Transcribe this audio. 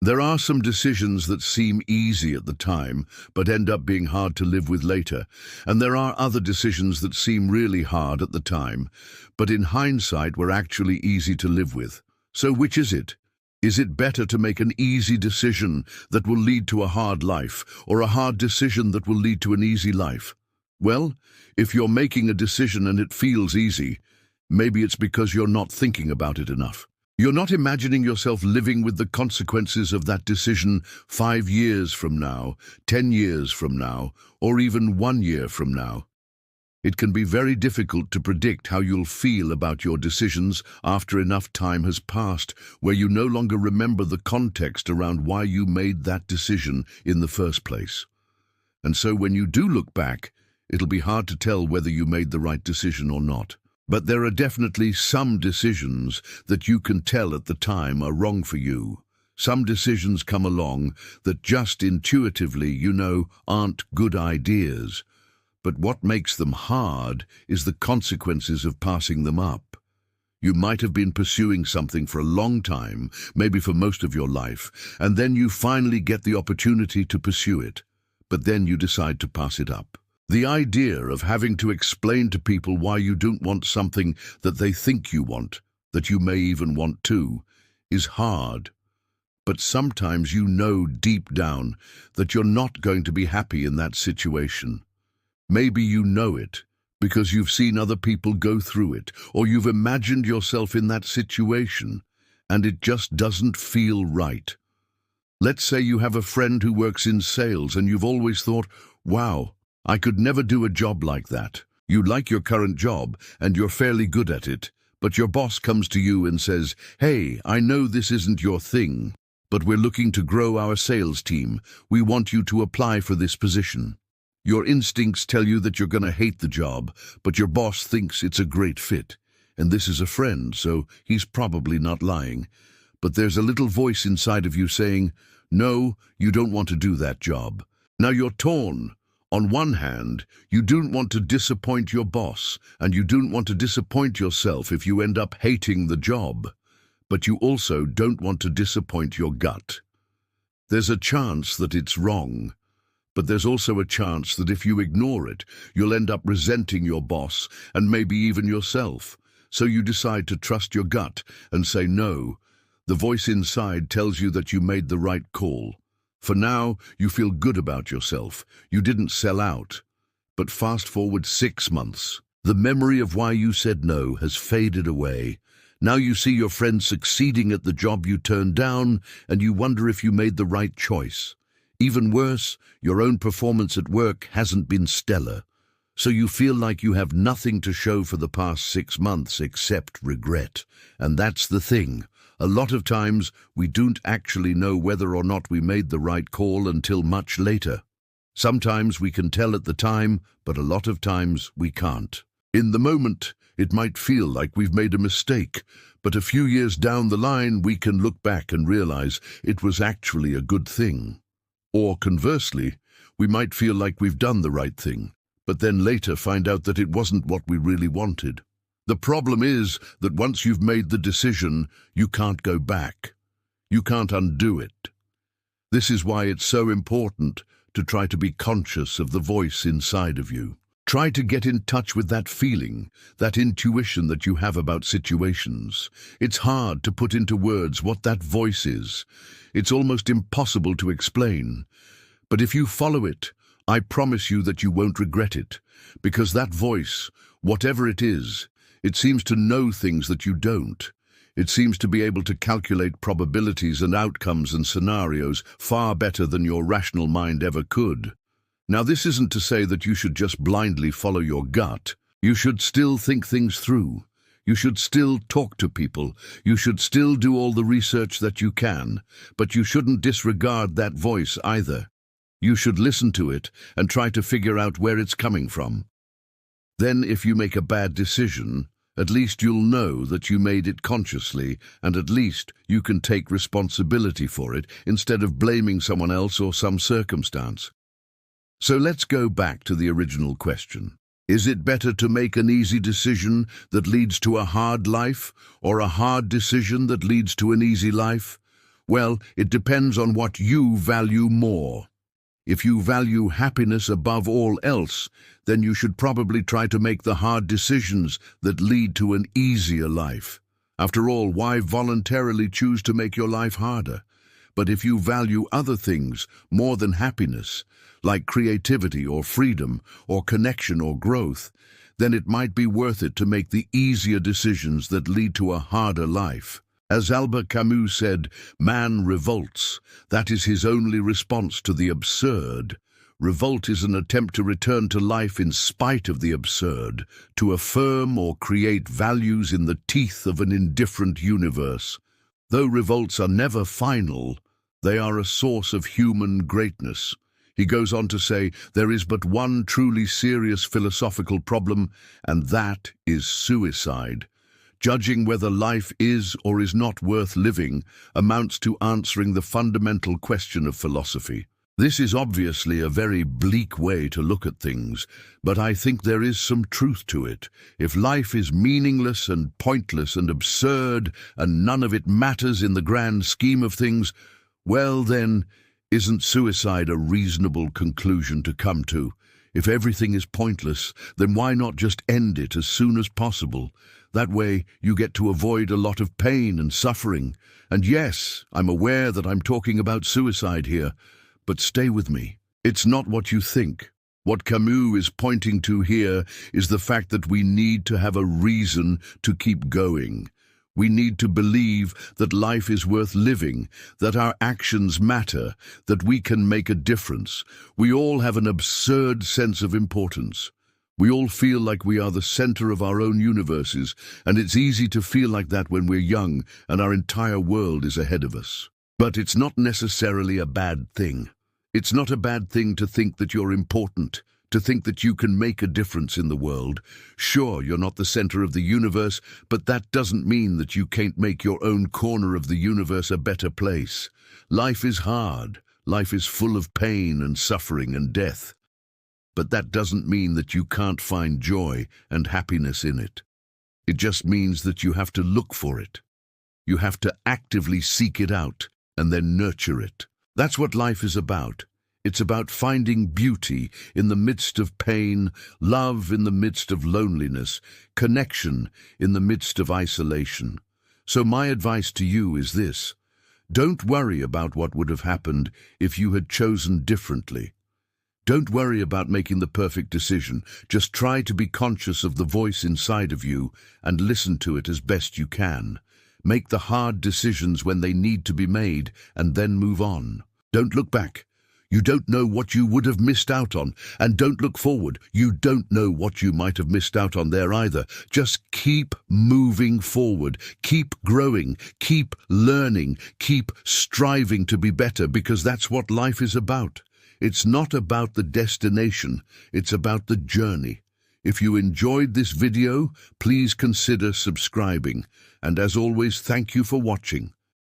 There are some decisions that seem easy at the time, but end up being hard to live with later. And there are other decisions that seem really hard at the time, but in hindsight were actually easy to live with. So which is it? Is it better to make an easy decision that will lead to a hard life, or a hard decision that will lead to an easy life? Well, if you're making a decision and it feels easy, maybe it's because you're not thinking about it enough. You're not imagining yourself living with the consequences of that decision 5 years from now, 10 years from now, or even 1 year from now. It can be very difficult to predict how you'll feel about your decisions after enough time has passed, where you no longer remember the context around why you made that decision in the first place. And so when you do look back, it'll be hard to tell whether you made the right decision or not. But there are definitely some decisions that you can tell at the time are wrong for you. Some decisions come along that just intuitively you know aren't good ideas. But what makes them hard is the consequences of passing them up. You might have been pursuing something for a long time, maybe for most of your life, and then you finally get the opportunity to pursue it. But then you decide to pass it up. The idea of having to explain to people why you don't want something that they think you want, that you may even want too, is hard. But sometimes you know deep down that you're not going to be happy in that situation. Maybe you know it because you've seen other people go through it, or you've imagined yourself in that situation, and it just doesn't feel right. Let's say you have a friend who works in sales and you've always thought, wow, I could never do a job like that. You like your current job and you're fairly good at it, but your boss comes to you and says, hey, I know this isn't your thing, but we're looking to grow our sales team. We want you to apply for this position. Your instincts tell you that you're going to hate the job, but your boss thinks it's a great fit. And this is a friend, so he's probably not lying. But there's a little voice inside of you saying, no, you don't want to do that job. Now you're torn. On one hand, you don't want to disappoint your boss, and you don't want to disappoint yourself if you end up hating the job. But you also don't want to disappoint your gut. There's a chance that it's wrong, but there's also a chance that if you ignore it, you'll end up resenting your boss and maybe even yourself. So you decide to trust your gut and say no. The voice inside tells you that you made the right call. For now, you feel good about yourself. You didn't sell out. But fast forward 6 months. The memory of why you said no has faded away. Now you see your friend succeeding at the job you turned down, and you wonder if you made the right choice. Even worse, your own performance at work hasn't been stellar. So you feel like you have nothing to show for the past 6 months except regret. And that's the thing. A lot of times, we don't actually know whether or not we made the right call until much later. Sometimes we can tell at the time, but a lot of times we can't. In the moment, it might feel like we've made a mistake, but a few years down the line, we can look back and realize it was actually a good thing. Or conversely, we might feel like we've done the right thing, but then later find out that it wasn't what we really wanted. The problem is that once you've made the decision, you can't go back. You can't undo it. This is why it's so important to try to be conscious of the voice inside of you. Try to get in touch with that feeling, that intuition that you have about situations. It's hard to put into words what that voice is. It's almost impossible to explain. But if you follow it, I promise you that you won't regret it, because that voice, whatever it is, it seems to know things that you don't. It seems to be able to calculate probabilities and outcomes and scenarios far better than your rational mind ever could. Now, this isn't to say that you should just blindly follow your gut. You should still think things through. You should still talk to people. You should still do all the research that you can, but you shouldn't disregard that voice either. You should listen to it and try to figure out where it's coming from. Then, if you make a bad decision, at least you'll know that you made it consciously, and at least you can take responsibility for it instead of blaming someone else or some circumstance. So let's go back to the original question. Is it better to make an easy decision that leads to a hard life, or a hard decision that leads to an easy life? Well, it depends on what you value more. If you value happiness above all else, then you should probably try to make the hard decisions that lead to an easier life. After all, why voluntarily choose to make your life harder? But if you value other things more than happiness, like creativity or freedom or connection or growth, then it might be worth it to make the easier decisions that lead to a harder life. As Albert Camus said, man revolts. That is his only response to the absurd. Revolt is an attempt to return to life in spite of the absurd, to affirm or create values in the teeth of an indifferent universe. Though revolts are never final, they are a source of human greatness. He goes on to say, there is but one truly serious philosophical problem, and that is suicide. Judging whether life is or is not worth living amounts to answering the fundamental question of philosophy. This is obviously a very bleak way to look at things, but I think there is some truth to it. If life is meaningless and pointless and absurd, and none of it matters in the grand scheme of things, well then, isn't suicide a reasonable conclusion to come to? If everything is pointless, then why not just end it as soon as possible? That way, you get to avoid a lot of pain and suffering. And yes, I'm aware that I'm talking about suicide here, but stay with me. It's not what you think. What Camus is pointing to here is the fact that we need to have a reason to keep going. We need to believe that life is worth living, that our actions matter, that we can make a difference. We all have an absurd sense of importance. We all feel like we are the center of our own universes, and it's easy to feel like that when we're young and our entire world is ahead of us. But it's not necessarily a bad thing. It's not a bad thing to think that you're important, to think that you can make a difference in the world. Sure, you're not the center of the universe, but that doesn't mean that you can't make your own corner of the universe a better place. Life is hard. Life is full of pain and suffering and death. But that doesn't mean that you can't find joy and happiness in it. It just means that you have to look for it. You have to actively seek it out and then nurture it. That's what life is about. It's about finding beauty in the midst of pain, love in the midst of loneliness, connection in the midst of isolation. So my advice to you is this: don't worry about what would have happened if you had chosen differently. Don't worry about making the perfect decision. Just try to be conscious of the voice inside of you and listen to it as best you can. Make the hard decisions when they need to be made and then move on. Don't look back. You don't know what you would have missed out on. And don't look forward. You don't know what you might have missed out on there either. Just keep moving forward. Keep growing. Keep learning. Keep striving to be better, because that's what life is about. It's not about the destination, it's about the journey. If you enjoyed this video, please consider subscribing. And as always, thank you for watching.